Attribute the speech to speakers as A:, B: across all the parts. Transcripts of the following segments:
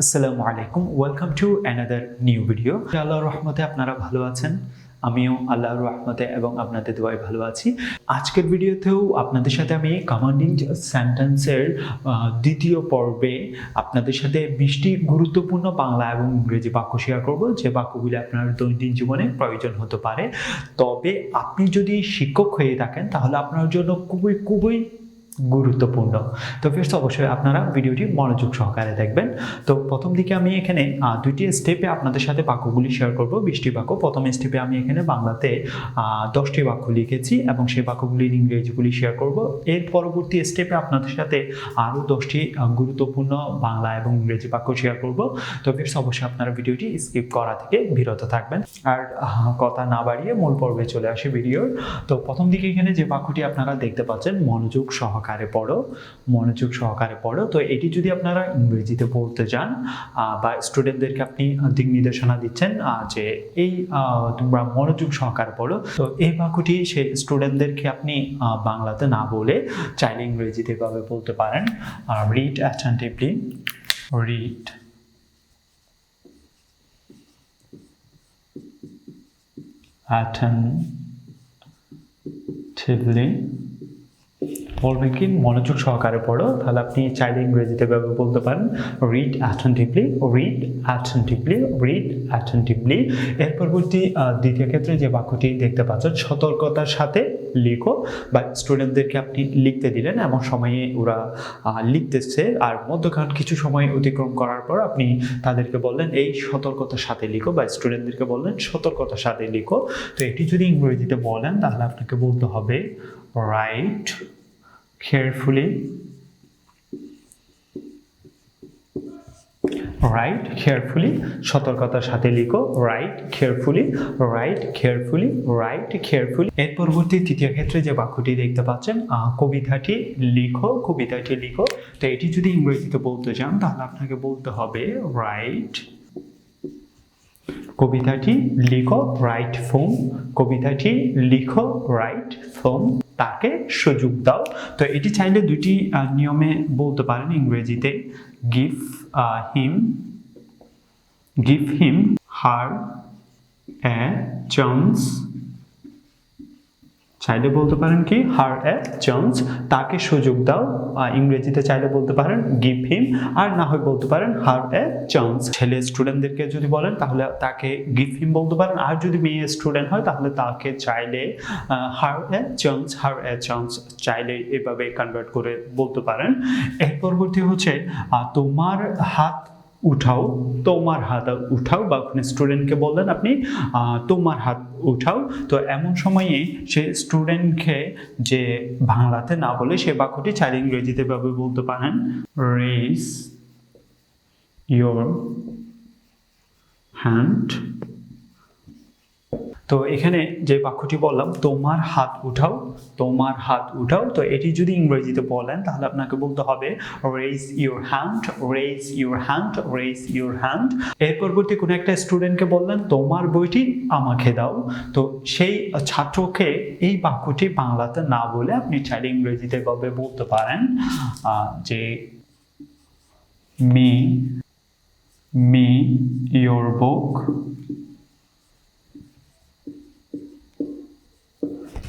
A: আসসালামু আলাইকুম, welcome to another new video. আল্লাহর রহমতে আপনারা ভালো আছেন, আমিও আল্লাহর রহমতে এবং আপনাদের দোয়ায় ভালো আছি। আজকের ভিডিওতেও আপনাদের সাথে আমি কমান্ডিং সেন্টেন্সের দ্বিতীয় পর্বে আপনাদের সাথে 20টি গুরুত্বপূর্ণ বাংলা এবং ইংরেজি বাক্য শেয়ার করব, যে বাক্যগুলি আপনার দৈনন্দিন জীবনে প্রয়োজন হতে পারে। তবে আপনি যদি শিক্ষক হয়ে থাকেন তাহলে আপনার জন্য খুবই খুবই গুরুত্বপূর্ণ। তো ফ্রেন্ডস, অবশ্যই আপনারা ভিডিওটি মনোযোগ সহকারে দেখবেন। তো প্রথম দিকে আমি এখানে দুইটি স্টেপে আপনাদের সাথে বাক্যগুলি শেয়ার করব, 20টি বাক্য। প্রথম স্টেপে আমি এখানে বাংলাতে 10টি বাক্য লিখেছি এবং সেই বাক্যগুলির ইংরেজিগুলি শেয়ার করব। এর পরবর্তী স্টেপে আপনাদের সাথে আরও 10টি গুরুত্বপূর্ণ বাংলা এবং ইংরেজি বাক্য শেয়ার করব। তো ফ্রেন্ডস, অবশ্যই আপনারা ভিডিওটি স্কিপ করা থেকে বিরত থাকবেন। আর কথা না বাড়িয়ে মূল পর্বে চলে আসি ভিডিওর। তো প্রথম দিকে এখানে যে বাক্যটি আপনারা দেখতে পাচ্ছেন, মনোযোগ সহকারে পড়ো, মনোযোগ সহকারে পড়ো। তো এটি যদি আপনারা ইংরেজিতে বলতে যান বা স্টুডেন্টদেরকে আপনি দিক নির্দেশনা দিচ্ছেন যে এই তোমরা মনোযোগ সহকারে পড়ো, তো এই বাক্যটি সেই স্টুডেন্টদেরকে আপনি বাংলাতে না বলে চাইলে ইংরেজিতে এভাবে বলতে পারেন, রিড অ্যাটেন্টিভলি, রিড attentively। বলবেন কি মনোযোগ সহকারে পড়ো, তাহলে আপনি চাইলে ইংরেজিতে ভাবে বলতে পারেন read attentively, read attentively, read attentively. এর পরবর্তী দ্বিতীয় ক্ষেত্রে যে বাক্যটি দেখতে পাচ্ছেন, সতর্কতার সাথে লিখো, বা স্টুডেন্টদেরকে আপনি লিখতে দিলেন এমন সময়ে ওরা লিখতেছে, আর মধ্যখান কিছু সময় অতিক্রম করার পর আপনি তাদেরকে বললেন এই সতর্কতার সাথে লিখো, বা স্টুডেন্টদেরকে বললেন সতর্কতার সাথে লিখো। তো এটি যদি ইংরেজিতে বলেন তাহলে আপনাকে বলতে হবে রাইট carefully, রাইট কেয়ারফুলি, সতর্কতার সাথে লিখো, right carefully, right carefully, right carefully. এর পরবর্তী তৃতীয় ক্ষেত্রে যে বাক্যটি দেখতে পাচ্ছেন, কবিতাটি লিখো, কবিতাটি লিখো। তো এটি যদি ইংরেজিতে বলতে চান তাহলে আপনাকে বলতে হবে রাইট, কবিতাটি লিখো, রাইট ফোম, কবিতাটি লিখো, রাইট ফোম, তাকে সুযোগ দাও। তো এটি চাইলে দুটি নিয়মে বলতে পারেন ইংরেজিতে, গিভ হিম, গিভ হিম হার এ চান্স, চাইলে বলতে পারেন কি হার এ চান্স, তাকে সুযোগ দাও। ইংরেজিতে চাইলে বলতে পারেন গিভ হিম, আর না হয় বলতে পারেন হার এ চান্স। ছেলে স্টুডেন্টদেরকে যদি বলেন তাহলে তাকে গিভ হিম বলতে পারেন, আর যদি মেয়ে স্টুডেন্ট হয় তাহলে তাকে চাইলে হার এ চান্স, হার এ চান্স চাইলে এভাবে কনভার্ট করে বলতে পারেন। এর পরবর্তী হচ্ছে তোমার হাত উঠাও, তোমার হাত উঠাও, বা ওখানে স্টুডেন্টকে বললেন আপনি তোমার হাত উঠাও। তো এমন সময়ে সে স্টুডেন্টকে যে বাংলাতে না বলে সে বাক্যটি চাইলে ইংরেজিতে ভাবে বলতে পারেন রেইজ ইয়োর হ্যান্ড। তো এখানে যে বাক্যটি বললাম তোমার হাত উঠাও, তোমার হাত উঠাও, তো এটি যদি ইংরেজিতে বলেন তাহলে আপনাকে বলতে হবে raise your hand, raise your hand, raise your hand. এর পরবর্তী কোনো একটা স্টুডেন্টকে বললেন তোমার বইটি আমাকে দাও। তো সেই ছাত্রকে এই বাক্যটি বাংলাতে না বলে আপনি চাইলে ইংরেজিতে ভাবে বলতে পারেন যে মি মি ইয়োর বুক,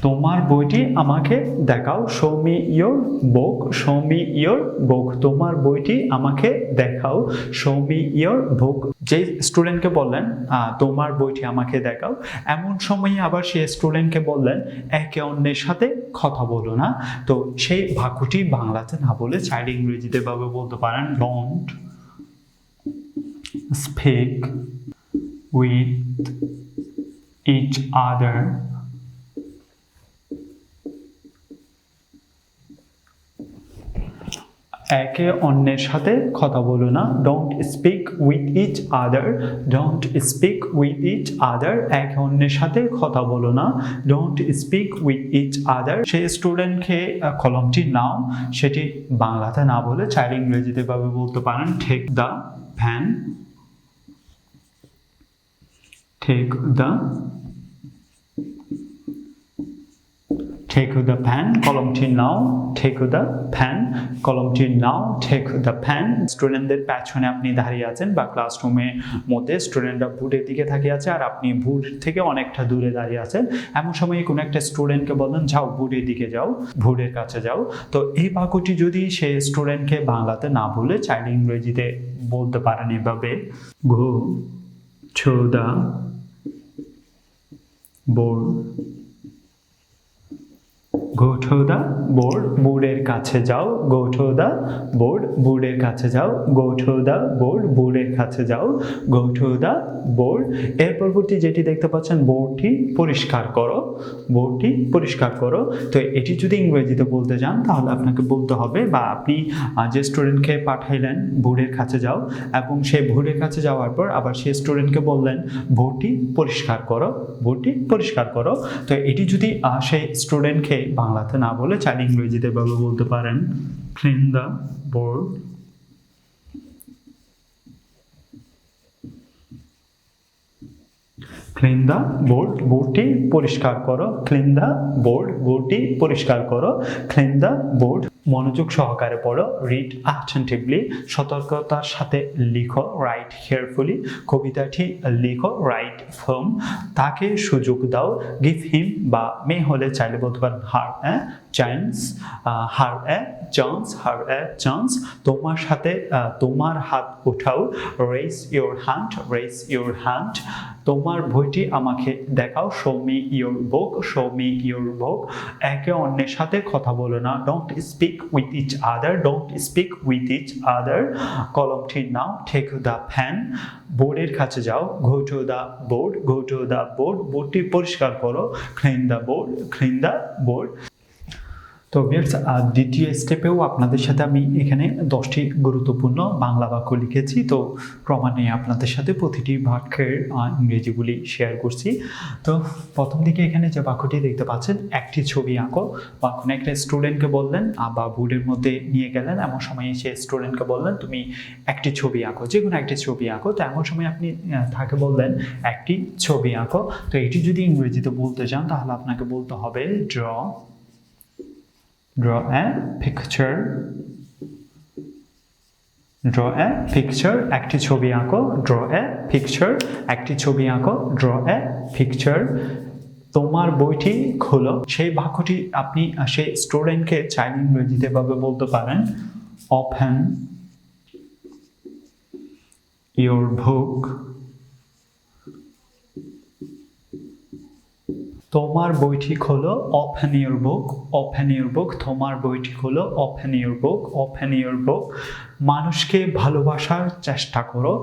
A: তোমার বইটি আমাকে দেখাও, show me your book, show me your book, তোমার বইটি আমাকে দেখাও, শো মি ইয়োর বুক। যে স্টুডেন্টকে বললেন তোমার বইটি আমাকে দেখাও, এমন সময়ে আবার সেই স্টুডেন্টকে বললেন একে অন্যের সাথে কথা বলো না। তো সেই বাক্যটি বাংলাতে না বলে চাইলে ইংরেজিতে ভাবে বলতে পারেন don't speak with each other, একে অন্যের সাথে কথা বলো না, don't speak with each other, don't speak with each other, একে অন্যের সাথে কথা বলো না, don't speak with each other. সেই স্টুডেন্টকে কলমটি নাও, সেটি বাংলাতে না বলে চাইলে ইংরেজিতে ভাবে বলতে পারেন take the pen, take the take the pen, কলমটি নাও, take the pen, কলমটি নাও, take the pen। স্টুডেন্টদের পেছনে আপনি দাঁড়িয়ে আছেন বা ক্লাসরুমের মধ্যে স্টুডেন্টরা বোর্ডের দিকে তাকিয়ে আছে আর আপনি বোর্ড থেকে অনেকটা দূরে দাঁড়িয়ে আছেন, এমন সময় কোনো একটা স্টুডেন্টকে বলেন যাও বোর্ডের দিকে যাও, বোর্ডের কাছে যাও। তো এই বাক্যটি যদি সে স্টুডেন্টকে বাংলাতে না বলে চাইলে ইংরেজিতে বলতে পারেন এভাবে, go to the board, go to the board, বোর্ডের কাছে যাও, go to the board, বোর্ডের কাছে যাও, go to the board, বোর্ডের কাছে যাও, go to the board। এর পরবর্তী যেটি দেখতে পাচ্ছেন, বোর্ডটি পরিষ্কার করো, বোর্ডটি পরিষ্কার করো। তো এটি যদি ইংরেজিতে বলতে যান তাহলে আপনাকে বলতে হবে, বা আপনি যে স্টুডেন্টকে পাঠাইলেন বোর্ডের কাছে যাও এবং সেই বোর্ডের কাছে যাওয়ার পর আবার সেই স্টুডেন্টকে বললেন বোর্ডটি পরিষ্কার করো, বোর্ডটি পরিষ্কার করো। তো এটি যদি সেই স্টুডেন্টকে বাংলাতে না বলে চাইলে ইংরেজিতে ভাবে বলতে পারেন, clean the board, clean the board, বোর্ডটি পরিষ্কার করো, clean the board, বোর্ডটি পরিষ্কার করো, clean the board। মনোযোগ সহকারে পড়ো, read attentively, সতর্কতার সাথে লিখো, write carefully, কবিতাটি লিখো, write firm, তাকে সুযোগ দাও, give him বা may হলে চাইলে বলতে পারেন her a chance, her a chance, her a chance, তোমার সাথে তোমার হাত উঠাও, raise your hand, raise your hand, তোমার বইটি আমাকে দেখাও, show me your book, show me your book, একে অন্যের সাথে কথা বলো না, don't speak with each other, don't speak with each other, কলমটি নাও, take the pen, বোর্ডের কাছে যাও, go to the board, go to the board, বোর্ডটি পরিষ্কার করো, clean the board, clean the board। তো ভিউয়ার্স, দ্বিতীয় স্টেপেও আপনাদের সাথে আমি এখানে 10টি গুরুত্বপূর্ণ বাংলা বাক্য লিখেছি। তো ক্রমান্বয়ে আপনাদের সাথে প্রতিটি বাক্যের ইংরেজিগুলি শেয়ার করছি। তো প্রথম দিকে এখানে যে বাক্যটি দেখতে পাচ্ছেন, একটি ছবি আঁকো, বা কোনো একটা স্টুডেন্টকে বললেন বা বোর্ডের মধ্যে নিয়ে গেলেন, এমন সময় সে স্টুডেন্টকে বললেন তুমি একটি ছবি আঁকো, যে কোনো একটি ছবি আঁকো। তো এমন সময় আপনি তাকে বললেন একটি ছবি আঁকো। তো এটি যদি ইংরেজিতে বলতে চান তাহলে আপনাকে বলতে হবে draw a picture, draw a picture, একটি ছবি আঁকো, draw a picture, একটি ছবি আঁকো, draw a picture। তোমার বইটি খোলো, সেই বাক্যটি আপনি সেই স্টুডেন্টকে চাইলে ইংরেজিতে ভাবে বলতে পারেন, open your book, তোমার বইটি খোলো, open your book, open your book, তোমার বইটি খোলো, open your book, open your book। মানুষকে ভালোবাসার চেষ্টা করো,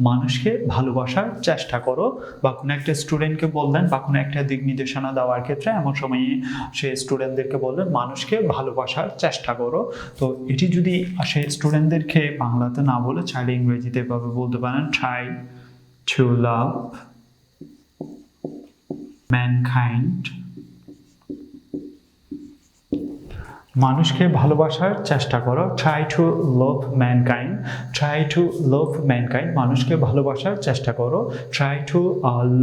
A: মানুষকে ভালোবাসার চেষ্টা করো, বা কোনো একটা স্টুডেন্টকে বললেন বা কোনো একটা দিক নির্দেশনা দেওয়ার ক্ষেত্রে এমন সময়ে সে স্টুডেন্টদেরকে বললেন মানুষকে ভালোবাসার চেষ্টা করো। তো এটি যদি সে স্টুডেন্টদেরকে বাংলাতে না বলে চাইলে ইংরেজিতে ভাবে বলতে পারেন, try to love mankind, মানুষকে ভালোবাসার চেষ্টা করো, try to love mankind, try to love mankind, মানুষকে ভালোবাসার চেষ্টা করো, try to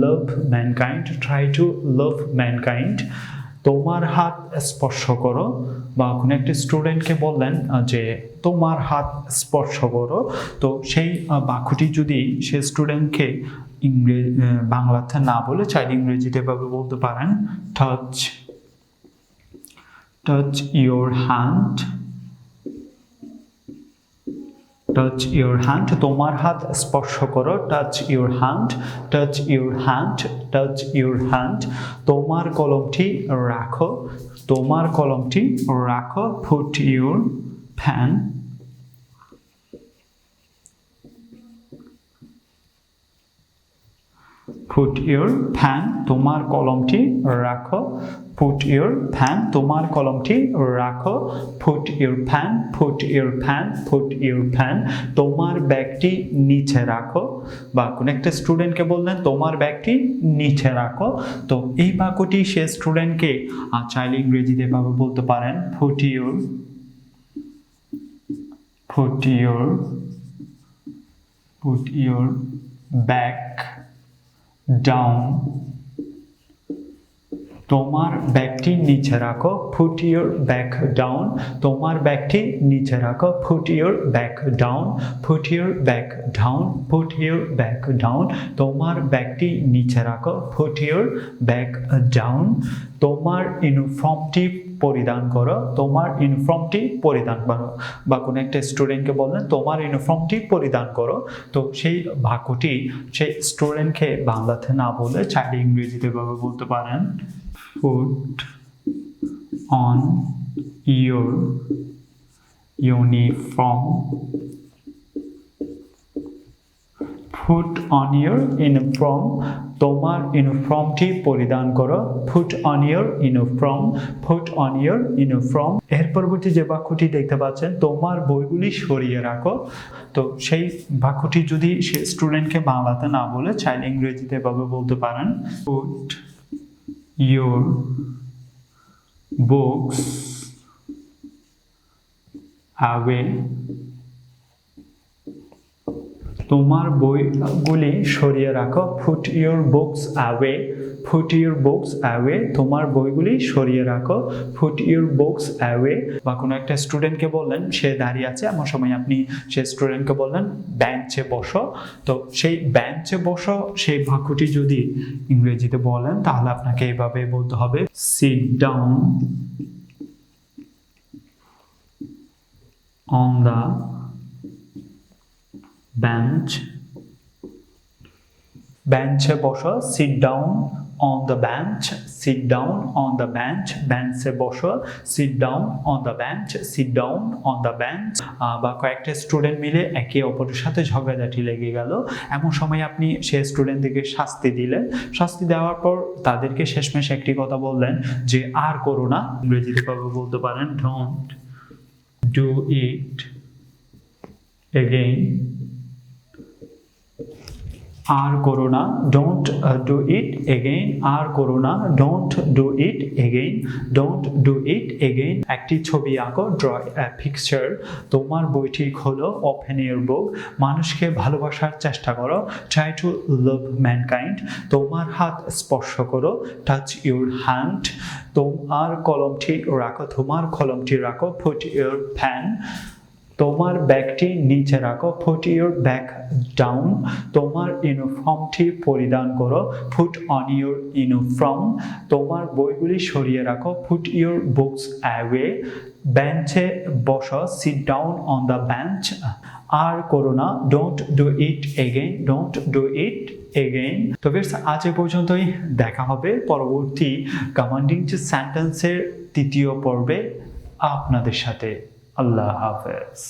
A: love mankind, try to love mankind। তোমার হাত স্পর্শ করো, বা কোনো একটা স্টুডেন্টকে বললেন যে তোমার হাত স্পর্শ করো। তো সেই বাক্যটি যদি সে স্টুডেন্টকে বাংলাতে না বলে চাইলে ইংরেজিতে ভাবে বলতে পারেন, touch your hand, touch your hand, তোমার হাত স্পর্শ করো, touch your hand, touch your hand, touch your hand। তোমার কলমটি রাখো, তোমার কলমটি রাখো, put your pen, put your pen, তোমার কলমটি রাখো, put your pen, তোমার কলমটি রাখো, put your pen, put your pen, put your pen। তোমার ব্যাগটি নিচে রাখো, বা কোনো একটা স্টুডেন্টকে বললেন তোমার ব্যাগটি নিচে রাখো। তো এই বাক্যটি সে স্টুডেন্টকে চাইলে ইংরেজিতে ভাবে বলতে পারেন, put your bag down, তোমার ব্যাগটি নিচে রাখো, put your bag down, তোমার ব্যাগটি নিচে রাখো, put your bag down, put your bag down, put your bag down, তোমার ব্যাগটি নিচে রাখো, put your bag down, তোমার ইউনিফর্মটি পরিধান করো, তোমার ইউনিফর্মটি পরিধান করো। বা কোনো একটা স্টুডেন্টকে বললেন তোমার ইউনিফর্মটি পরিধান করো, তো সেই বাক্যটি সেই স্টুডেন্টকে বাংলাতে না বলে চাইলে ইংরেজিতে ভাবে বলতে পারেন, put on your uniform, put on your uniform, তোমার ইউনিফর্মটি পরিধান করো, put on your uniform, put on your uniform। এর পরবর্তী যে বাক্যটি দেখতে পাচ্ছেন, তোমার বইগুলি সরিয়ে রাখো, তো সেই বাক্যটি যদি সে স্টুডেন্টকে বাংলাতে না বলে চাইলে ইংরেজিতে ভাবে বলতে পারেন, put your books away, তোমার বইগুলি সরিয়ে রাখো, put your books away, put your books away, তোমার বইগুলি সরিয়ে রাখো, put your books away। বা কোনো একটা স্টুডেন্টকে বললেন সে দাঁড়িয়ে আছে, এমন সময় আপনি সেই স্টুডেন্টকে বললেন বেঞ্চে বসো, তো সেই বেঞ্চে বসো সেই বাক্যটি যদি ইংরেজিতে বলেন তাহলে আপনাকে এইভাবে বলতে হবে, sit down on the bench, বেঞ্চে বসো, sit down on the bench, sit down on the bench, বেঞ্চে বসো, sit down on the bench, sit down on the bench। বা কয়েকটা স্টুডেন্ট মিলে একে অপরের সাথে ঝগড়াঝাটি লেগে গেল, এমন সময় আপনি সেই স্টুডেন্টদেরকে শাস্তি দিলেন, শাস্তি দেওয়ার পর তাদেরকে শেষমেশ একটি কথা বললেন যে আর করো না, ইংরেজিতে বলতে পারেন don't do it again, আর করো না, don't do it again, আর করো না, don't do it again, don't do it again। একটি ছবি আঁকো, draw a picture, তোমার বইটি খোলো, open your book, মানুষকে ভালোবাসার চেষ্টা করো, try to love mankind, তোমার হাত স্পর্শ করো, touch your hand, তোমার কলমটি রাখো, তোমার কলমটি রাখো, put your pen, তোমার ব্যাগটি নিচে রাখো, put your bag down, তোমার ইউনিফর্মটি পরিধান করো, put on your uniform, তোমার বইগুলি সরিয়ে রাখো, put your books away, বেঞ্চে বসো, sit down on the bench, আর করো না, don't do it again, don't do it again। তো ভিউয়ার্স আজ এ পর্যন্তই, দেখা হবে পরবর্তী কমান্ডিং সেন্টেন্সের তৃতীয় পর্বে আপনাদের সাথে। আল্লাহ হাফেজ।